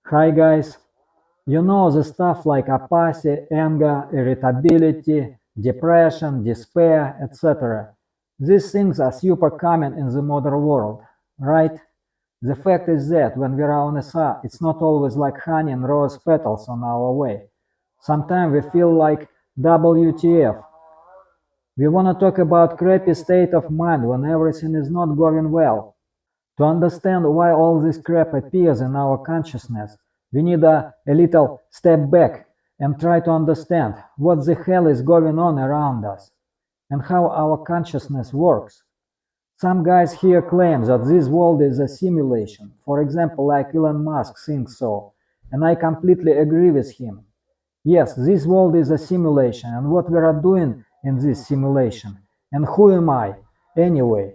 Hi guys, you know the stuff like apathy, anger, irritability, depression, despair, etc. These things are super common in the modern world, right? The fact is that when we are on a SA, it's not always like honey and rose petals on our way. Sometimes we feel like WTF. We want to talk about crappy state of mind when everything is not going well. To understand why all this crap appears in our consciousness, we need a little step back and try to understand what the hell is going on around us and how our consciousness works. Some guys here claim that this world is a simulation. For example, like Elon Musk thinks so, and I completely agree with him. Yes, this world is a simulation, and what we are doing in this simulation. And who am I, anyway?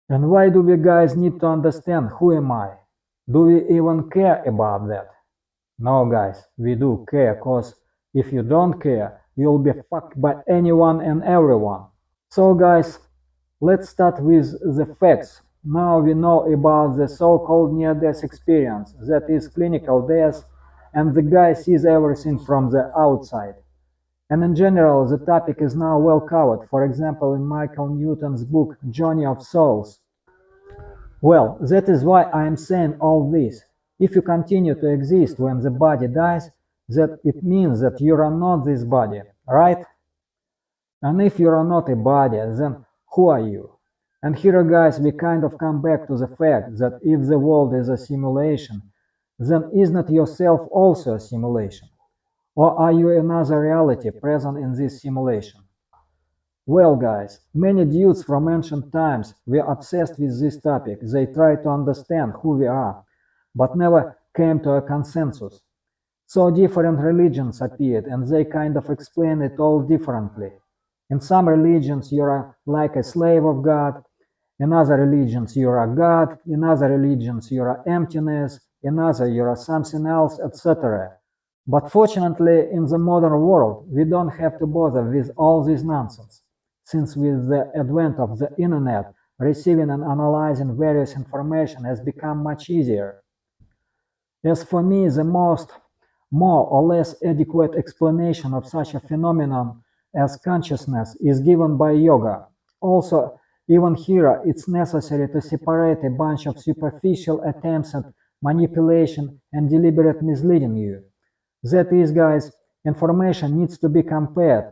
And why do we guys need to understand who am I? Do we even care about that? No, guys, we do care, cause if you don't care, you'll be fucked by anyone and everyone. So, guys, let's start with the facts. Now we know about the so-called near-death experience, that is clinical death, and the guy sees everything from the outside. And in general, the topic is now well covered, for example, in Michael Newton's book Journey of Souls. Well, that is why I am saying all this. If you continue to exist when the body dies, that it means that you are not this body, right? And if you are not a body, then who are you? And here, guys, we kind of come back to the fact that if the world is a simulation, then is not yourself also a simulation? Or are you another reality present in this simulation? Well, guys, many dudes from ancient times were obsessed with this topic. They tried to understand who we are, but never came to a consensus. So different religions appeared, and they kind of explain it all differently. In some religions, you are like a slave of God. In other religions, you are God. In other religions, you are emptiness. In other, you are something else, etc. But fortunately, in the modern world, we don't have to bother with all this nonsense, since with the advent of the internet, receiving and analyzing various information has become much easier. As for me, the most more or less adequate explanation of such a phenomenon as consciousness is given by yoga. Also, even here, it's necessary to separate a bunch of superficial attempts at manipulation and deliberate misleading you. That is, guys, information needs to be compared,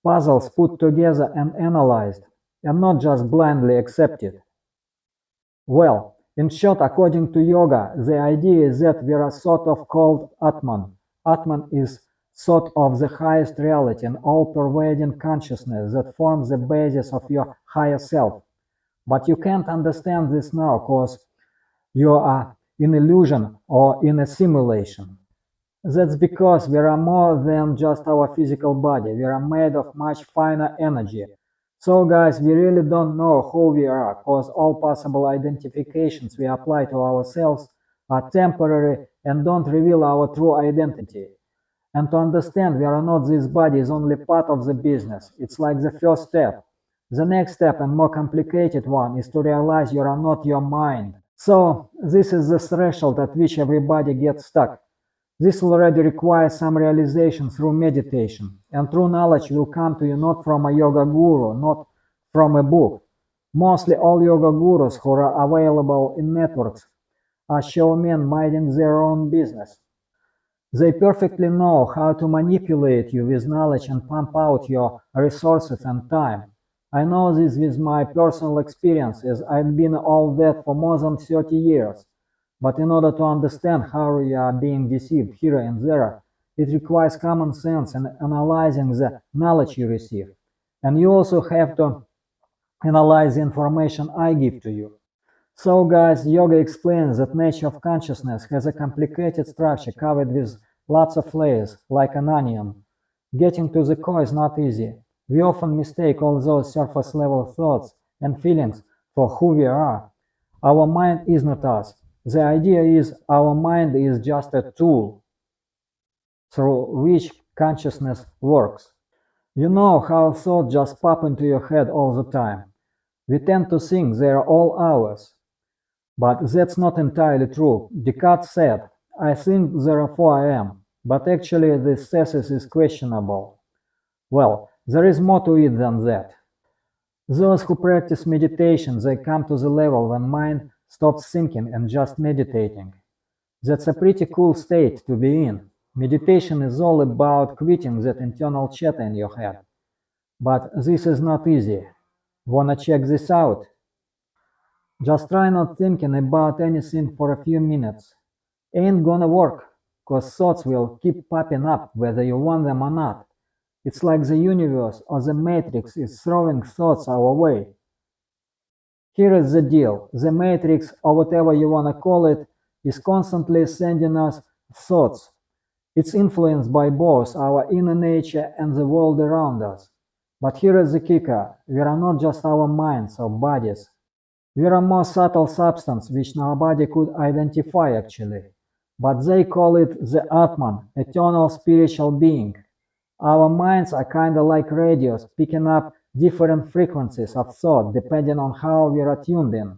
puzzles put together and analyzed, and not just blindly accepted. Well, in short, according to yoga, the idea is that we are sort of called Atman. Atman is sort of the highest reality and all-pervading consciousness that forms the basis of your higher self. But you can't understand this now because you are in illusion or in a simulation. That's because we are more than just our physical body. We are made of much finer energy. So guys, we really don't know who we are, because all possible identifications we apply to ourselves are temporary and don't reveal our true identity. And to understand we are not this body is only part of the business. It's like the first step. The next step and more complicated one is to realize you are not your mind. So this is the threshold at which everybody gets stuck. This already requires some realization through meditation, and true knowledge will come to you not from a yoga guru, not from a book. Mostly all yoga gurus who are available in networks are showmen minding their own business. They perfectly know how to manipulate you with knowledge and pump out your resources and time. I know this with my personal experience, as I've been all that for more than 30 years. But in order to understand how you are being deceived here and there, it requires common sense and analyzing the knowledge you receive. And you also have to analyze the information I give to you. So guys, yoga explains that nature of consciousness has a complicated structure covered with lots of layers, like an onion. Getting to the core is not easy. We often mistake all those surface level thoughts and feelings for who we are. Our mind is not us. The idea is our mind is just a tool through which consciousness works. You know how thoughts just pop into your head all the time. We tend to think they are all ours. But that's not entirely true. Descartes said, I think therefore I am, but actually this thesis is questionable. Well, there is more to it than that. Those who practice meditation, they come to the level when mind stops thinking and just meditating. That's a pretty cool state to be in. Meditation is all about quitting that internal chatter in your head. But this is not easy. Wanna check this out? Just try not thinking about anything for a few minutes. Ain't gonna work, cause thoughts will keep popping up whether you want them or not. It's like the universe or the matrix is throwing thoughts our way. Here is the deal. The matrix, or whatever you wanna call it, is constantly sending us thoughts. It's influenced by both our inner nature and the world around us. But here is the kicker. We are not just our minds or bodies. We are a more subtle substance which nobody could identify actually. But they call it the Atman, eternal spiritual being. Our minds are kinda like radios, picking up different frequencies of thought depending on how we are tuned in.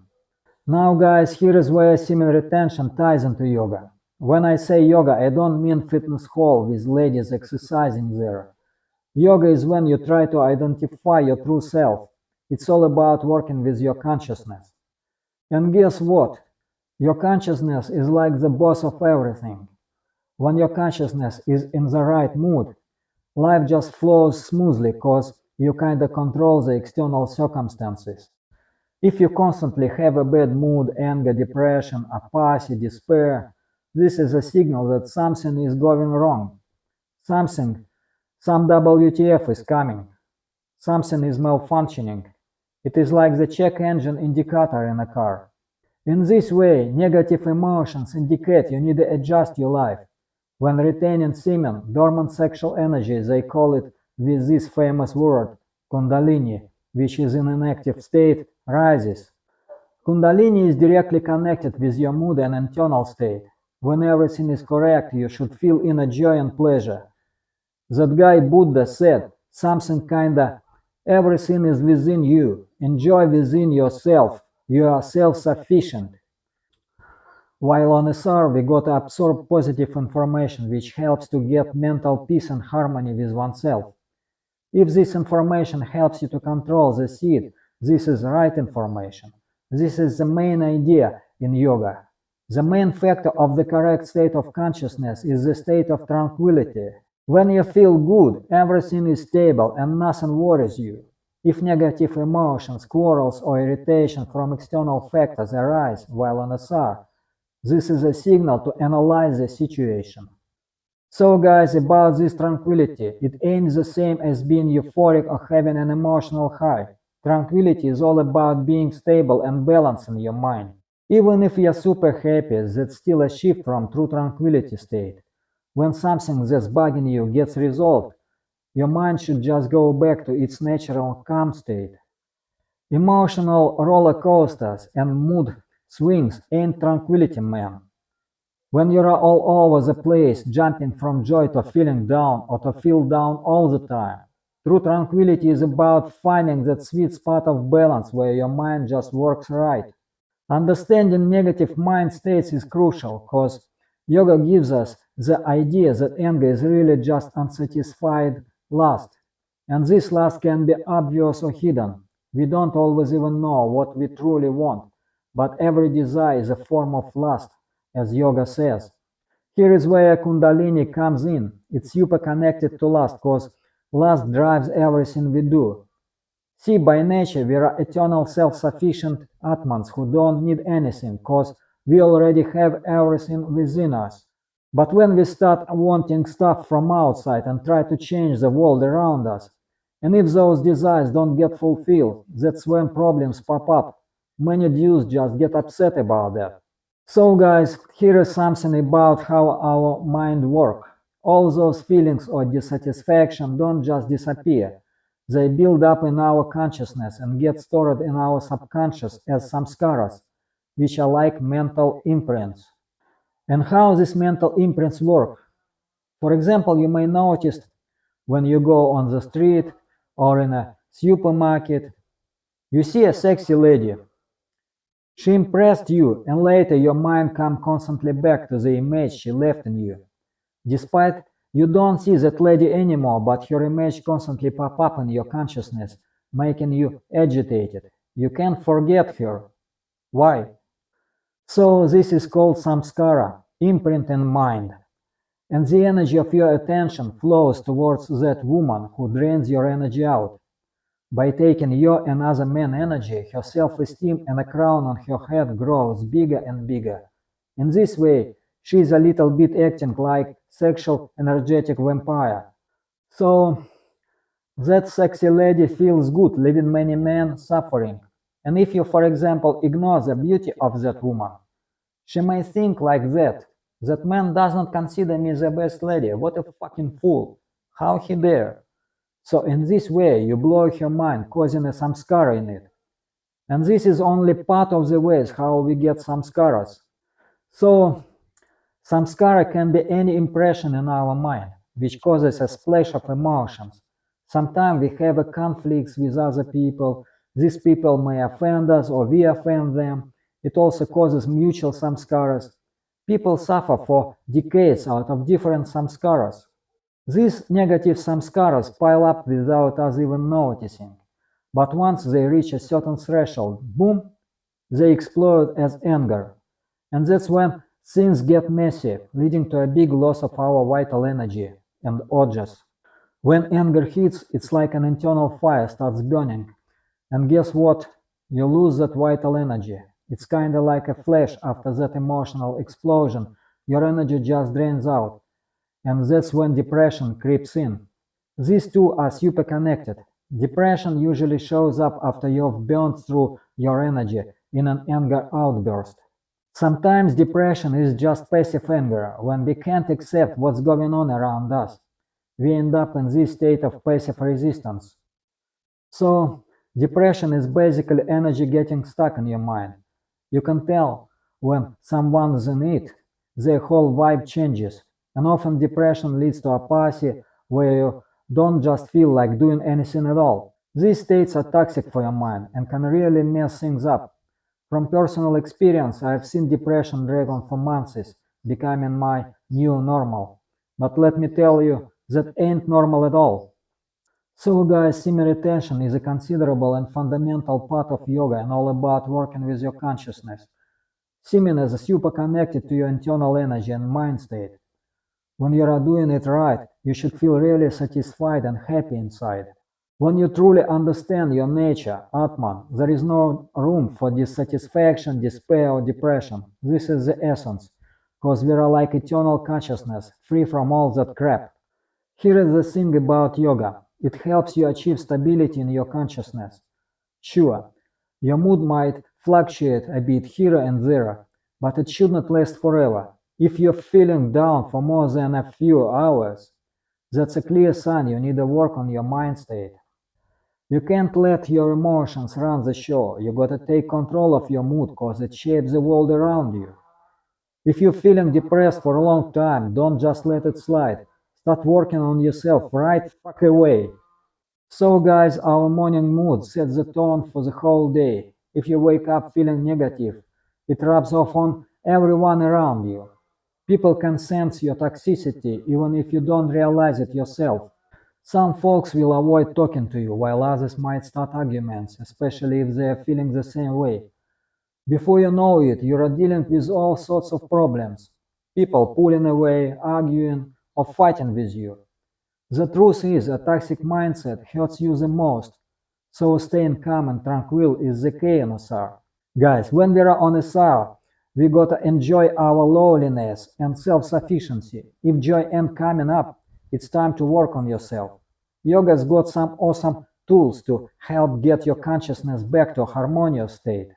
Now guys, here is where semen retention ties into yoga. When I say yoga, I don't mean fitness hall with ladies exercising there. Yoga is when you try to identify your true self. It's all about working with your consciousness. And guess what? Your consciousness is like the boss of everything. When your consciousness is in the right mood, life just flows smoothly because you kinda control the external circumstances. If you constantly have a bad mood, anger, depression, apathy, despair, this is a signal that something is going wrong. Something, some WTF is coming. Something is malfunctioning. It is like the check engine indicator in a car. In this way, negative emotions indicate you need to adjust your life. When retaining semen, dormant sexual energy, they call it with this famous word, Kundalini, which is in an active state, rises. Kundalini is directly connected with your mood and internal state. When everything is correct, you should feel inner joy and pleasure. That guy Buddha said something kinda, everything is within you. Enjoy within yourself. You are self-sufficient. While on SR, we got to absorb positive information which helps to get mental peace and harmony with oneself. If this information helps you to control the seed, this is right information. This is the main idea in yoga. The main factor of the correct state of consciousness is the state of tranquility. When you feel good, everything is stable and nothing worries you. If negative emotions, quarrels, or irritation from external factors arise while on SR, this is a signal to analyze the situation. So guys, about this tranquility, it ain't the same as being euphoric or having an emotional high. Tranquility is all about being stable and balanced in your mind. Even if you're super happy, that's still a shift from true tranquility state. When something that's bugging you gets resolved, your mind should just go back to its natural calm state. Emotional roller coasters and mood swings ain't tranquility, man. When you're all over the place, jumping from joy to feeling down or to feel down all the time. True tranquility is about finding that sweet spot of balance where your mind just works right. Understanding negative mind states is crucial because yoga gives us the idea that anger is really just unsatisfied lust. And this lust can be obvious or hidden. We don't always even know what we truly want, but every desire is a form of lust, as yoga says. Here is where Kundalini comes in. It's super connected to lust because lust drives everything we do. See, by nature, we are eternal self-sufficient Atmans who don't need anything because we already have everything within us. But when we start wanting stuff from outside and try to change the world around us, and if those desires don't get fulfilled, that's when problems pop up. Many Jews just get upset about that. So guys, here is something about how our mind works. All those feelings or dissatisfaction don't just disappear. They build up in our consciousness and get stored in our subconscious as samskaras, which are like mental imprints. And how these mental imprints work. For example, you may notice when you go on the street or in a supermarket, you see a sexy lady. She impressed you, and later your mind come constantly back to the image she left in you. Despite you don't see that lady anymore, but her image constantly pop up in your consciousness, making you agitated. You can't forget her. Why? So this is called samskara, imprint in mind. And the energy of your attention flows towards that woman who drains your energy out. By taking your and other men energy, her self-esteem and a crown on her head grows bigger and bigger. In this way, she is a little bit acting like sexual energetic vampire. So that sexy lady feels good, leaving many men suffering. And if you, for example, ignore the beauty of that woman, she may think like that. That man does not consider me the best lady. What a fucking fool. How he dare. So in this way, you blow her mind, causing a samskara in it. And this is only part of the ways how we get samskaras. So samskara can be any impression in our mind, which causes a splash of emotions. Sometimes we have a conflicts with other people. These people may offend us or we offend them. It also causes mutual samskaras. People suffer for decades out of different samskaras. These negative samskaras pile up without us even noticing. But once they reach a certain threshold, boom, they explode as anger. And that's when things get messy, leading to a big loss of our vital energy and urges. When anger hits, it's like an internal fire starts burning. And guess what? You lose that vital energy. It's kinda like a flash after that emotional explosion. Your energy just drains out. And that's when depression creeps in. These two are super connected. Depression usually shows up after you've burned through your energy in an anger outburst. Sometimes depression is just passive anger. When we can't accept what's going on around us, we end up in this state of passive resistance. So, depression is basically energy getting stuck in your mind. You can tell when someone's in it, their whole vibe changes. And often depression leads to apathy, where you don't just feel like doing anything at all. These states are toxic for your mind and can really mess things up. From personal experience, I've seen depression drag on for months, becoming my new normal. But let me tell you, that ain't normal at all. So guys, semen retention is a considerable and fundamental part of yoga and all about working with your consciousness. Semen is super connected to your internal energy and mind state. When you are doing it right, you should feel really satisfied and happy inside. When you truly understand your nature, Atman, there is no room for dissatisfaction, despair, or depression. This is the essence, because we are like eternal consciousness, free from all that crap. Here is the thing about yoga. It helps you achieve stability in your consciousness. Sure, your mood might fluctuate a bit here and there, but it should not last forever. If you're feeling down for more than a few hours, that's a clear sign you need to work on your mind state. You can't let your emotions run the show. You gotta take control of your mood cause it shapes the world around you. If you're feeling depressed for a long time, don't just let it slide. Start working on yourself right fuck away. So guys, our morning mood sets the tone for the whole day. If you wake up feeling negative, it rubs off on everyone around you. People can sense your toxicity even if you don't realize it yourself. Some folks will avoid talking to you, while others might start arguments, especially if they are feeling the same way. Before you know it, you are dealing with all sorts of problems. People pulling away, arguing, or fighting with you. The truth is, a toxic mindset hurts you the most. So staying calm and tranquil is the key in SR. Guys, when we are on SR, we gotta enjoy our loneliness and self-sufficiency. If joy ain't coming up, it's time to work on yourself. Yoga's got some awesome tools to help get your consciousness back to a harmonious state.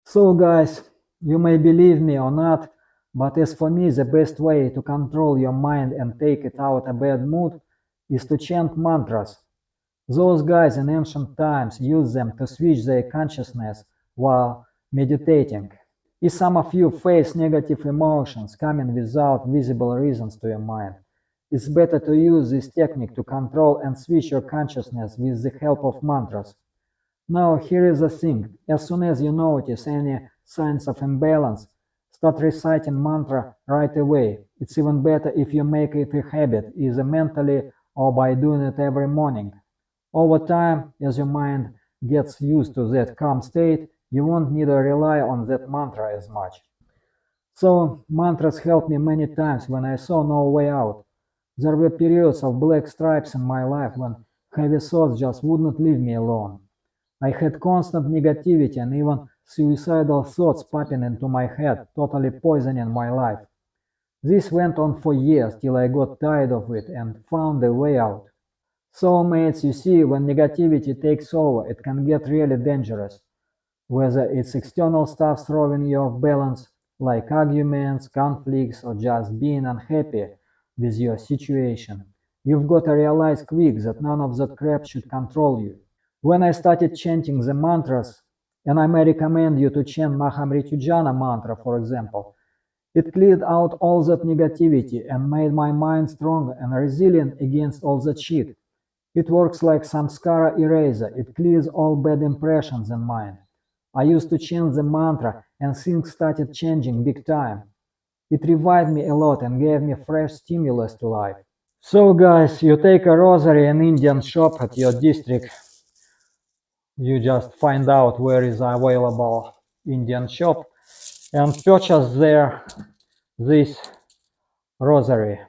So guys, you may believe me or not, but as for me, the best way to control your mind and take it out a bad mood is to chant mantras. Those guys in ancient times used them to switch their consciousness while meditating. If some of you face negative emotions coming without visible reasons to your mind, it's better to use this technique to control and switch your consciousness with the help of mantras. Now, here is the thing. As soon as you notice any signs of imbalance, start reciting mantra right away. It's even better if you make it a habit, either mentally or by doing it every morning. Over time, as your mind gets used to that calm state, you won't need to rely on that mantra as much. So, mantras helped me many times when I saw no way out. There were periods of black stripes in my life when heavy thoughts just wouldn't leave me alone. I had constant negativity and even suicidal thoughts popping into my head, totally poisoning my life. This went on for years till I got tired of it and found a way out. So, mates, you see, when negativity takes over, it can get really dangerous. Whether it's external stuff throwing you off balance, like arguments, conflicts, or just being unhappy with your situation, you've got to realize quick that none of that crap should control you. When I started chanting the mantras, and I may recommend you to chant Mahamritujana mantra, for example, it cleared out all that negativity and made my mind strong and resilient against all that shit. It works like samskara eraser. It clears all bad impressions in mind. I used to chant the mantra and things started changing big time. It revived me a lot and gave me fresh stimulus to life. So guys, you take a rosary in Indian shop at your district. You just find out where is available Indian shop and purchase there this rosary.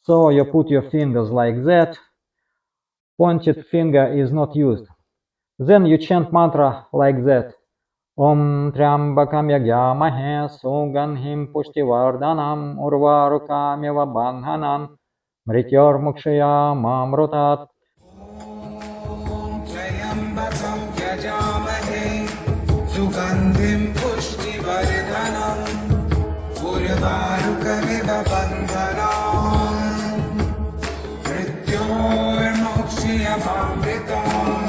So you put your fingers like that. Pointed finger is not used. Then you chant mantra like that. Om Triambakam Yagyamahe Suganhim Pushtivardhanam Urvarukamiva Bandhanam Mrityor Mukshaya Mamrutat. त्र्यम्बकं यजामहे सुगन्धिं पुष्टिवर्धनम् उर्वारुकमिव बन्धनान् मृत्योर्मोक्ष्यमामृतात्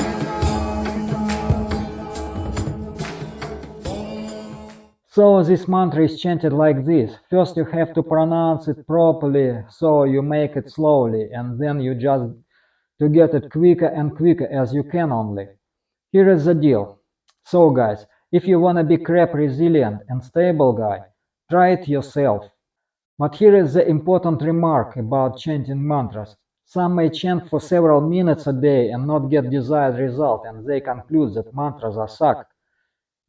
So this mantra is chanted like this. First you have to pronounce it properly, so you make it slowly, and then you just to get it quicker and quicker as you can only. Here is the deal. So guys, if you wanna be crap resilient and stable guy, try it yourself. But here is the important remark about chanting mantras. Some may chant for several minutes a day and not get desired result, and they conclude that mantras are suck.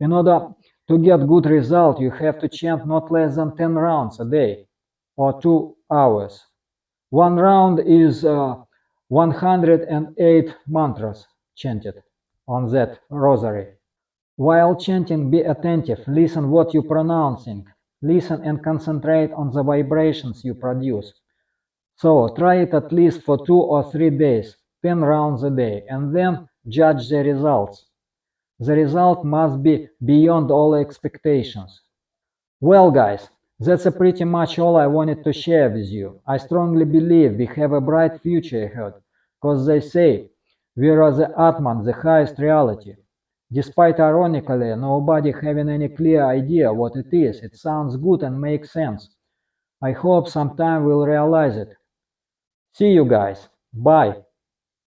In order to get good result, you have to chant not less than 10 rounds a day, or 2 hours. One round is 108 mantras chanted on that rosary. While chanting, be attentive, listen what you're pronouncing, listen and concentrate on the vibrations you produce. So try it at least for 2 or 3 days, 10 rounds a day, and then judge the results. The result must be beyond all expectations. Well, guys, that's pretty much all I wanted to share with you. I strongly believe we have a bright future ahead, because they say we are the Atman, the highest reality. Despite ironically nobody having any clear idea what it is, it sounds good and makes sense. I hope sometime we'll realize it. See you guys. Bye.